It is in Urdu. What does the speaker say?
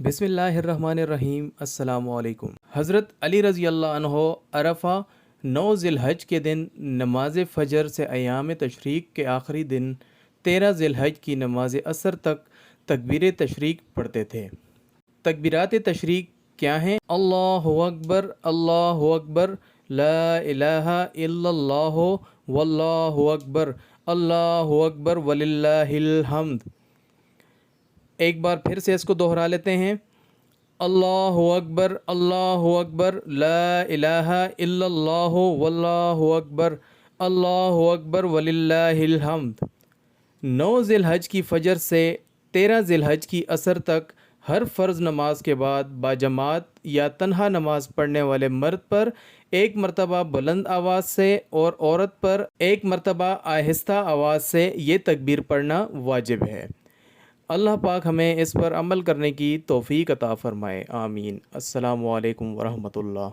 بسم اللہ الرحمن الرحیم۔ السلام علیکم۔ حضرت علی رضی اللہ عنہ عرفہ 9 ذی الحج کے دن نماز فجر سے ایام تشریق کے آخری دن 13 ذی الحج کی نماز عصر تک تکبیر تشریق پڑھتے تھے۔ تکبیرات تشریق کیا ہیں؟ اللہ اکبر، لا الہ الا اللہ، واللہ اکبر وللہ الحمد۔ ایک بار پھر سے اس کو دہرا لیتے ہیں۔ اللہ اکبر، لا الہ الا اللہ، واللہ اکبر وللہ الحمد۔ 9 ذی الحج کی فجر سے 13 ذی الحج کی عصر تک ہر فرض نماز کے بعد باجماعت یا تنہا نماز پڑھنے والے مرد پر ایک مرتبہ بلند آواز سے اور عورت پر ایک مرتبہ آہستہ آواز سے یہ تکبیر پڑھنا واجب ہے۔ اللہ پاک ہمیں اس پر عمل کرنے کی توفیق عطا فرمائے، آمین۔ السلام علیکم ورحمۃ اللہ۔